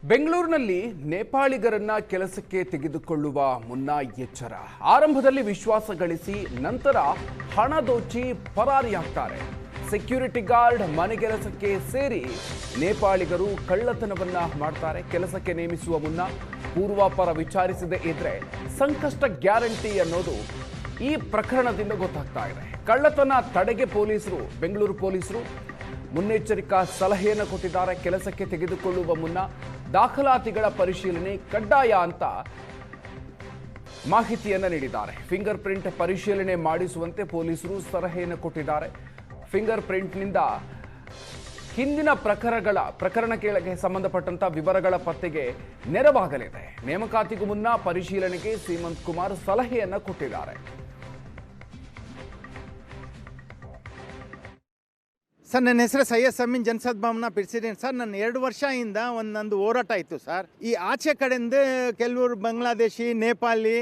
ಬೆಂಗಳೂರಿನಲ್ಲಿ ನೇಪಾಳಿಗರನ್ನ ಕೆಲಸಕ್ಕೆ ತೆಗೆದುಕೊಳ್ಳುವ ಮುನ್ನ ಎಚ್ಚರ. ಆರಂಭದಲ್ಲಿ ವಿಶ್ವಾಸ ಗಳಿಸಿ ನಂತರ ಹಣ ದೋಚಿ ಪರಾರಿಯಾಗ್ತಾರೆ. ಸೆಕ್ಯೂರಿಟಿ ಗಾರ್ಡ್ ಮನೆಗೆಲಸಕ್ಕೆ ಸೇರಿ ನೇಪಾಳಿಗರು ಕಳ್ಳತನವನ್ನ ಮಾಡ್ತಾರೆ. ಕೆಲಸಕ್ಕೆ ನೇಮಿಸುವ ಮುನ್ನ ಪೂರ್ವಾಪರ ವಿಚಾರಿಸದೇ ಇದ್ರೆ ಸಂಕಷ್ಟ ಗ್ಯಾರಂಟಿ ಅನ್ನೋದು ಈ ಪ್ರಕರಣದಿಂದ ಗೊತ್ತಾಗ್ತಾ ಇದೆ. ಕಳ್ಳತನ ತಡೆಗೆ ಬೆಂಗಳೂರು ಪೊಲೀಸರು ಮುನ್ನೆಚ್ಚರಿಕಾ ಸಲಹೆಯನ್ನು ಕೊಟ್ಟಿದ್ದಾರೆ. ಕೆಲಸಕ್ಕೆ ತೆಗೆದುಕೊಳ್ಳುವ ಮುನ್ನ ದಾಖಲಾತಿಗಳ ಪರಿಶೀಲನೆ ಕಡ್ಡಾಯ ಅಂತ ಮಾಹಿತಿಯನ್ನು ನೀಡಿದ್ದಾರೆ. ಫಿಂಗರ್ ಪ್ರಿಂಟ್ ಪರಿಶೀಲನೆ ಮಾಡಿಸುವಂತೆ ಪೊಲೀಸರು ಸಲಹೆಯನ್ನು ಕೊಟ್ಟಿದ್ದಾರೆ. ಫಿಂಗರ್ ಪ್ರಿಂಟ್ನಿಂದ ಹಿಂದಿನ ಪ್ರಕರಣಕ್ಕೆ ಸಂಬಂಧಪಟ್ಟಂತ ವಿವರಗಳ ಪತ್ತೆಗೆ ನೆರವಾಗಲಿದೆ. ನೇಮಕಾತಿಗೂ ಮುನ್ನ ಪರಿಶೀಲನೆಗೆ ಸೀಮಂತ್ ಕುಮಾರ್ ಸಲಹೆಯನ್ನು ಕೊಟ್ಟಿದ್ದಾರೆ. ಸರ್, ನನ್ನ ಹೆಸರು ಸೈಯದ್ ಸಮೀನ್ ಜನಸದ್ಭಾವನಾ ಪ್ರೆಸಿಡೆಂಟ್. ಸರ್, ನನ್ನ 2 ವರ್ಷದಿಂದ ನಂದು ಹೋರಾಟ ಇತ್ತು ಸರ್. ಈ ಆಚೆ ಕಡೆಯಿಂದ ಕೆಲವರು ಬಾಂಗ್ಲಾದೇಶಿ, ನೇಪಾಳಿ,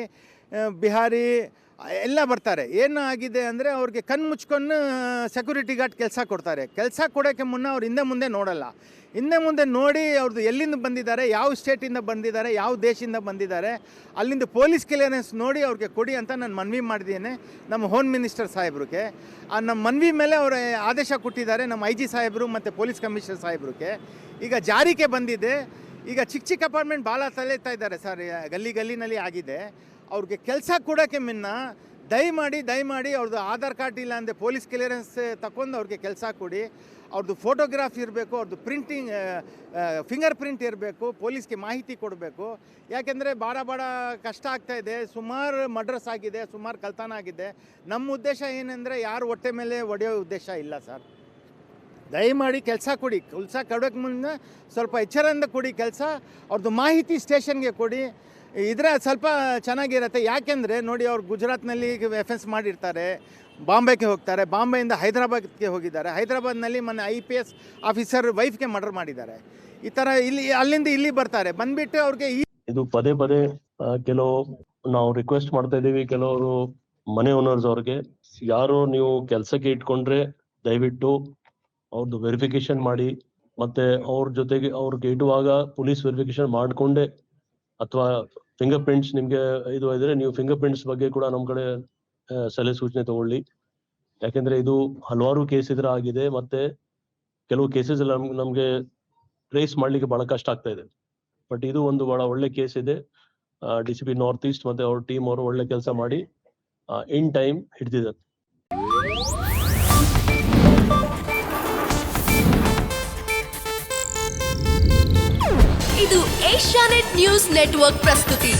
ಬಿಹಾರಿ ಎಲ್ಲ ಬರ್ತಾರೆ. ಏನು ಆಗಿದೆ ಅಂದರೆ ಅವ್ರಿಗೆ ಕಣ್ಣು ಮುಚ್ಕೊಂಡು ಸೆಕ್ಯೂರಿಟಿ ಗಾರ್ಡ್ ಕೆಲಸ ಕೊಡ್ತಾರೆ. ಕೆಲಸ ಕೊಡೋಕ್ಕೆ ಮುನ್ನ ಅವ್ರು ಹಿಂದೆ ಮುಂದೆ ನೋಡಲ್ಲ. ಹಿಂದೆ ಮುಂದೆ ನೋಡಿ ಅವ್ರದ್ದು ಎಲ್ಲಿಂದ ಬಂದಿದ್ದಾರೆ, ಯಾವ ಸ್ಟೇಟಿಂದ ಬಂದಿದ್ದಾರೆ, ಯಾವ ದೇಶದಿಂದ ಬಂದಿದ್ದಾರೆ, ಅಲ್ಲಿಂದ ಪೊಲೀಸ್ ಕ್ಲಿಯರೆನ್ಸ್ ನೋಡಿ ಅವ್ರಿಗೆ ಕೊಡಿ ಅಂತ ನಾನು ಮನವಿ ಮಾಡಿದ್ದೇನೆ ನಮ್ಮ ಹೋಮ್ ಮಿನಿಸ್ಟರ್ ಸಾಹೇಬ್ರಿಗೆ. ನಮ್ಮ ಮನವಿ ಮೇಲೆ ಅವರು ಆದೇಶ ಕೊಟ್ಟಿದ್ದಾರೆ ನಮ್ಮ IG ಸಾಹೇಬರು ಮತ್ತು ಪೊಲೀಸ್ ಕಮಿಷನರ್ ಸಾಹೇಬ್ರಿಗೆ. ಈಗ ಜಾರಿಗೆ ಬಂದಿದೆ. ಈಗ ಚಿಕ್ಕ ಅಪಾರ್ಟ್ಮೆಂಟ್ ಭಾಳ ತಲೆತಾ ಇದ್ದಾರೆ ಸರ್, ಗಲ್ಲಿನಲ್ಲಿ ಆಗಿದೆ. ಅವ್ರಿಗೆ ಕೆಲಸ ಕೊಡೋಕ್ಕೆ ಮುನ್ನ ದಯಮಾಡಿ ಅವ್ರದ್ದು ಆಧಾರ್ ಕಾರ್ಡ್ ಇಲ್ಲ ಅಂದರೆ ಪೊಲೀಸ್ ಕ್ಲಿಯರೆನ್ಸ್ ತಗೊಂಡು ಅವ್ರಿಗೆ ಕೆಲಸ ಕೊಡಿ. ಅವ್ರದ್ದು ಫೋಟೋಗ್ರಾಫ್ ಇರಬೇಕು, ಅವ್ರದ್ದು ಪ್ರಿಂಟಿಂಗ್ ಫಿಂಗರ್ ಪ್ರಿಂಟ್ ಇರಬೇಕು, ಪೊಲೀಸ್ಗೆ ಮಾಹಿತಿ ಕೊಡಬೇಕು. ಯಾಕೆಂದರೆ ಭಾಳ ಕಷ್ಟ ಆಗ್ತಾಯಿದೆ. ಸುಮಾರು ಮರ್ಡರ್ಸ್ ಆಗಿದೆ, ಸುಮಾರು ಕಳ್ತನ ಆಗಿದೆ. ನಮ್ಮ ಉದ್ದೇಶ ಏನಂದರೆ ಯಾರು ಹೊಟ್ಟೆ ಮೇಲೆ ಹೊಡೆಯೋ ಉದ್ದೇಶ ಇಲ್ಲ ಸರ್. ದಯಮಾಡಿ ಕೆಲಸ ಕೊಡಿ. ಕೆಲಸ ಕೊಡೋಕ್ಕೆ ಮುನ್ನ ಸ್ವಲ್ಪ ಎಚ್ಚರದಿಂದ ಕೊಡಿ. ಕೆಲಸ ಅವ್ರದ್ದು ಮಾಹಿತಿ ಸ್ಟೇಷನ್ಗೆ ಕೊಡಿ. ಇದ್ರೆ ಸ್ವಲ್ಪ ಚೆನ್ನಾಗಿರುತ್ತೆ. ಯಾಕೆಂದರೆ ನೋಡಿ, ಅವ್ರು ಗುಜರಾತ್ನಲ್ಲಿ FS ಮಾಡಿರ್ತಾರೆ, ಬಾಂಬೆಗೆ ಹೋಗ್ತಾರೆ, ಬಾಂಬೆಯಿಂದ ಹೈದರಾಬಾದ್ಗೆ ಹೋಗಿದ್ದಾರೆ. ಹೈದರಾಬಾದ್ನಲ್ಲಿ ಮೊನ್ನೆ IPS ಆಫೀಸರ್ ವೈಫ್ಗೆ ಮರ್ಡರ್ ಮಾಡಿದ್ದಾರೆ. ಈ ಥರ ಅಲ್ಲಿಂದ ಇಲ್ಲಿ ಬರ್ತಾರೆ. ಬಂದ್ಬಿಟ್ಟು ಅವ್ರಿಗೆ ಇದು ಪದೇ ಕೆಲವು ನಾವು ರಿಕ್ವೆಸ್ಟ್ ಮಾಡ್ತಾ ಇದ್ದೀವಿ. ಕೆಲವರು ಮನೆ ಓನರ್ಸ್ ಅವ್ರಿಗೆ, ಯಾರು ನೀವು ಕೆಲಸಕ್ಕೆ ಇಟ್ಕೊಂಡ್ರೆ ದಯವಿಟ್ಟು ಅವ್ರದ್ದು ವೆರಿಫಿಕೇಶನ್ ಮಾಡಿ. ಮತ್ತೆ ಅವ್ರ ಜೊತೆಗೆ ಅವ್ರಿಗೆ ಇಡುವಾಗ ಪೊಲೀಸ್ ವೆರಿಫಿಕೇಶನ್ ಮಾಡಿಕೊಂಡೆ, ಅಥವಾ ಫಿಂಗರ್ ಪ್ರಿಂಟ್ಸ್ ನಿಮ್ಗೆ ಇದು ಇದ್ರೆ ನೀವು ಫಿಂಗರ್ ಪ್ರಿಂಟ್ಸ್ ಬಗ್ಗೆ ಕೂಡ ನಮ್ಮ ಕಡೆ ಸಲಹೆ ಸೂಚನೆ ತಗೊಳ್ಳಿ. ಯಾಕೆಂದ್ರೆ ಇದು ಹಲವಾರು ಕೇಸ್ ಇದ್ರ ಆಗಿದೆ. ಮತ್ತೆ ಕೆಲವು ಕೇಸಸ್ ಎಲ್ಲ ನಮ್ಗೆ ಟ್ರೇಸ್ ಮಾಡ್ಲಿಕ್ಕೆ ಬಹಳ ಕಷ್ಟ ಆಗ್ತಾ ಇದೆ. ಬಟ್ ಇದು ಒಂದು ಬಹಳ ಒಳ್ಳೆ ಕೇಸ್ ಇದೆ. DCP ನಾರ್ತ್ ಈಸ್ಟ್ ಮತ್ತೆ ಅವ್ರ ಟೀಮ್ ಅವರು ಒಳ್ಳೆ ಕೆಲಸ ಮಾಡಿ ಇನ್ ಟೈಮ್ ಹಿಡಿದಿದ್ದಾರೆ. ಇದು ಏಷ್ಯಾನೆಟ್ ನ್ಯೂಸ್ ನೆಟ್ವರ್ಕ್ ಪ್ರಸ್ತುತಿ.